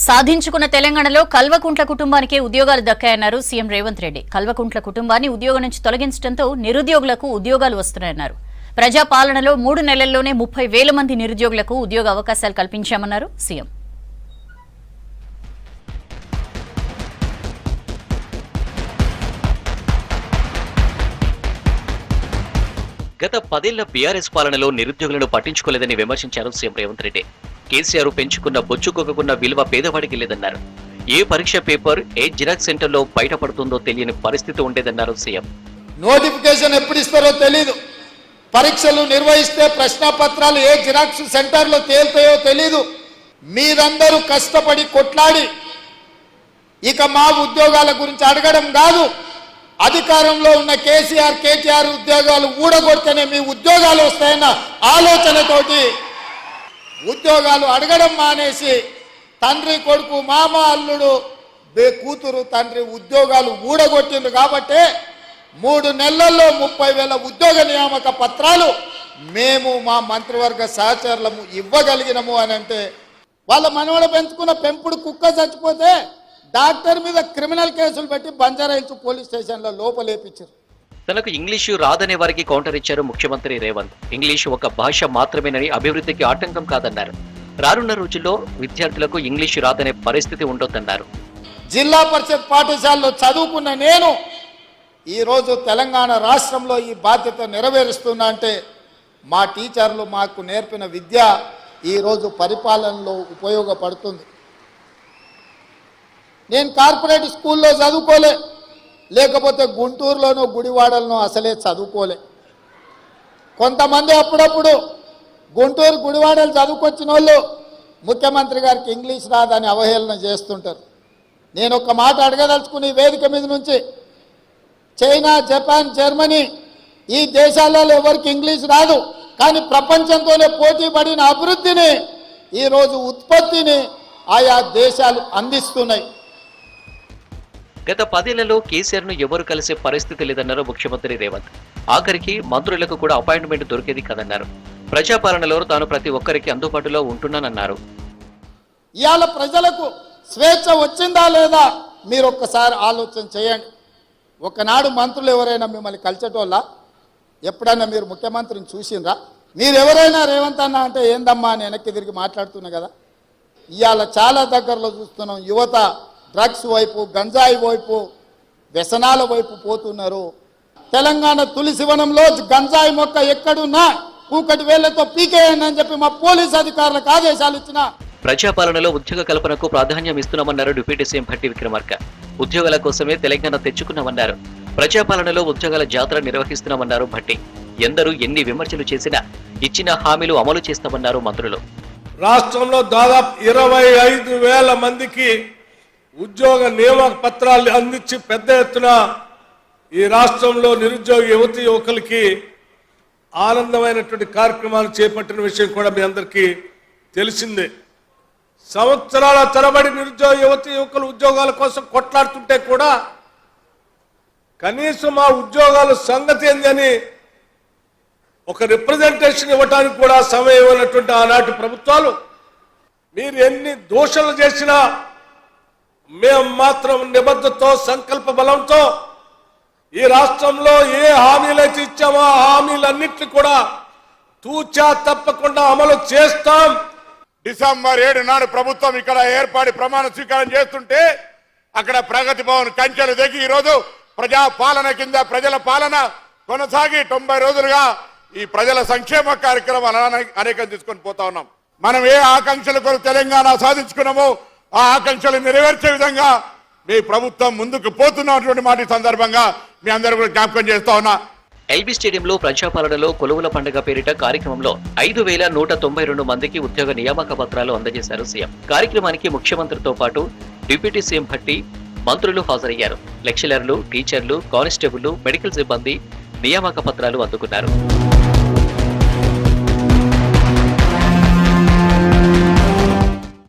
సాధించుకున్న తెలంగాణలో కల్వకుంట్ల కుటుంబానికే ఉద్యోగాలు దక్కాయన్నారు సీఎం రేవంత్ రెడ్డి. కల్వకుంట్ల కుటుంబాన్ని ఉద్యోగం నుంచి తొలగించడంతో నిరుద్యోగులకు ఉద్యోగాలు వస్తున్నాయన్నారు. ప్రజాపాలనలో 3 నెలల్లోనే 30,000 మంది నిరుద్యోగులకు ఉద్యోగ అవకాశాలు కల్పించామన్నారు సీఎం. గత 10 ఏళ్ల బీఆర్ఎస్ పాలనలో నిరుద్యోగులను పట్టించుకోలేదని విమర్శించారు సీఎం రేవంత్ రెడ్డి. కేసీఆర్ పెంచుకున్న బొచ్చుకోకున్న విలువ పేదవాడికి లేదన్నారు. ఏ పరీక్ష పేపర్ ఏ జిరాక్స్ సెంటర్లో బయటపడుతుందో తెలియని పరిస్థితి ఉండేదన్నారు సీఎం. నోటిఫికేషన్ ఎప్పుడు ఇస్తారో తెలీదు, పరీక్షలు నిర్వహిస్తే ప్రశ్నపత్రాలు ఏ జిరాక్స్ సెంటర్లో తేల్తాయో తెలీదు. మీరందరూ కష్టపడి కొట్లాడి ఇక మా ఉద్యోగాల గురించి అడగడం కాదు, అధికారంలో ఉన్న కేసీఆర్ కేటీఆర్ ఉద్యోగాలు ఊడగొడితేనే మీ ఉద్యోగాలు వస్తాయన్న ఆలోచనతోటి ఉద్యోగాలు అడగడం మానేసి తండ్రి కొడుకు మామ అల్లుడు కూతురు తండ్రి ఉద్యోగాలు ఊడగొట్టిండ్రు. కాబట్టి 3 నెలల్లో 30,000 ఉద్యోగ నియామక పత్రాలు మేము మా మంత్రివర్గ సహచరులము ఇవ్వగలిగినము అని అంటే, వాళ్ళ మనవడ పెంచుకున్న పెంపుడు కుక్క చచ్చిపోతే డాక్టర్ మీద క్రిమినల్ కేసులు పెట్టి బంజారాహిల్స్ పోలీస్ స్టేషన్లో లోపలేపించారు. తనకు ఇంగ్లీషు రాదనే వారికి కౌంటర్ ఇచ్చారు ముఖ్యమంత్రి రేవంత్. ఇంగ్లీషు ఒక భాష మాత్రమేనని, అభివృద్ధికి ఆటంకం కాదన్నారు. రానున్న రోజుల్లో విద్యార్థులకు ఇంగ్లీషు రాదనే పరిస్థితి ఉండొద్దన్నారు. జిల్లా పరిషత్ పాఠశాలలో చదువుకున్న నేను ఈరోజు తెలంగాణ రాష్ట్రంలో ఈ బాధ్యత నెరవేరుస్తున్నా అంటే మా టీచర్లు మాకు నేర్పిన విద్య ఈరోజు పరిపాలనలో ఉపయోగపడుతుంది. నేను కార్పొరేట్ స్కూల్లో చదువుకోలే, లేకపోతే గుంటూరులోనో గుడివాడలోనో అసలే చదువుకోలే. కొంతమంది అప్పుడప్పుడు గుంటూరు గుడివాడలు చదువుకొచ్చిన వాళ్ళు ముఖ్యమంత్రి గారికి ఇంగ్లీష్ రాదని అవహేళన చేస్తుంటారు. నేను ఒక మాట అడగదలుచుకుని వేదిక మీద నుంచి, చైనా, జపాన్, జర్మనీ ఈ దేశాలలో ఎవరికి ఇంగ్లీష్ రాదు, కానీ ప్రపంచంతోనే పోటీ పడిన అభివృద్ధిని ఈరోజు ఉత్పత్తిని ఆయా దేశాలు అందిస్తున్నాయి. గత 10 ఏళ్లలో కేసీఆర్ ను ఎవరు కలిసే పరిస్థితి లేదన్నారు ముఖ్యమంత్రి రేవంత్. ఆఖరికి మంత్రులకు కూడా అపాయింట్మెంట్ దొరికేది కదన్నారు. ప్రజాపాలనలో తాను ప్రతి ఒక్కరికి అందుబాటులో ఉంటున్నానన్నారు. ఇవాళ ప్రజలకు స్వేచ్ఛ వచ్చిందా లేదా మీరు ఒక్కసారి ఆలోచన చేయండి. ఒకనాడు మంత్రులు ఎవరైనా మిమ్మల్ని కలిసేటోళ్ళ? ఎప్పుడన్నా మీరు ముఖ్యమంత్రిని చూసిండ్రా? మీరు ఎవరైనా రేవంత్ అన్న అంటే ఏందమ్మా అని వెనక్కి తిరిగి మాట్లాడుతున్నా కదా. ఇవాళ చాలా దగ్గరలో చూస్తున్నాం, యువత డ్రగ్స్ వైపు, గంజాయి వైపు, వ్యసనాల వైపు పోతున్నారు. తెలంగాణ తులసివనంలో గంజాయి మొక్క ఎక్కడున్నా కూకటి వేళ్లతో పీకేయండి అని చెప్పి మా పోలీస్ అధికారులకు ఆదేశాలు ఇచ్చిన. ప్రజాపాలనలో ఉద్యోగ కల్పనకు ప్రాధాన్యం ఇస్తున్నామన్నారు డిప్యూటీ సీఎం భట్టి విక్రమార్క. ఉద్యోగాల కోసమే తెలంగాణ తెచ్చుకున్నామన్నారు. ప్రజాపాలనలో ఉద్యోగాల జాతర నిర్వహిస్తున్నామన్నారు భట్టి. ఎందరూ ఎన్ని విమర్శలు చేసినా ఇచ్చిన హామీలు అమలు చేస్తామన్నారు మంత్రులు. రాష్ట్రంలో దాదాపు 25,000 మందికి ఉద్యోగ నియామక పత్రాలు అందించి పెద్ద ఎత్తున ఈ రాష్ట్రంలో నిరుద్యోగ యువతి యువకులకి ఆనందమైనటువంటి కార్యక్రమాలు చేపట్టిన విషయం కూడా మీ అందరికీ తెలిసిందే. సంవత్సరాల తరబడి నిరుద్యోగ యువతి యువకులు ఉద్యోగాల కోసం కొట్లాడుతుంటే కూడా కనీసం ఆ ఉద్యోగాల సంగతి ఏందని ఒక రిప్రజెంటేషన్ ఇవ్వడానికి కూడా సమయం ఉన్నటువంటి ఆనాటి ప్రభుత్వాలు, మీరు ఎన్ని దోషాలు చేసినా మేము మాత్రం నిబద్ధతతో, సంకల్ప బలంతో ఈ రాష్ట్రంలో ఏ హామీలైతే ఇచ్చామో ఆ హామీలన్నింటినీ కూడా తూచా తప్పకుండా అమలు చేస్తాం. డిసెంబర్ 7 నాడు ప్రభుత్వం ఇక్కడ ఏర్పాటు ప్రమాణ స్వీకారం చేస్తుంటే అక్కడ ప్రగతి భవన్ కంచెలు దిగి ఈరోజు ప్రజా పాలన కింద ప్రజల పాలన కొనసాగి 90 రోజులుగా ఈ ప్రజల సంక్షేమ కార్యక్రమాలు అనేకం తీసుకొని పోతా ఉన్నాం. మనం ఏ ఆకాంక్షల కొరకు తెలంగాణ సాధించుకున్నామో ఆ ఆకాంక్షలు నెరవేర్చే విధంగా మీ ప్రభుత్వం ముందుకు పోతున్నటువంటి మాట సందర్భంగా మీ అందరూ కూడా జ్ఞాపకం చేస్తా ఉన్నా. ఎల్బీ స్టేడియంలో ప్రజాపాలనలో కొలువుల పండుగ పేరిట కార్యక్రమంలో 5,192 మందికి ఉద్యోగ నియామక పత్రాలు అందజేశారు సీఎం. కార్యక్రమానికి ముఖ్యమంత్రితో పాటు డిప్యూటీ సీఎం భట్టి, మంత్రులు హాజరయ్యారు. లెక్చరర్లు, టీచర్లు, కానిస్టేబుల్, మెడికల్ సిబ్బంది నియామక పత్రాలు అందుకున్నారు.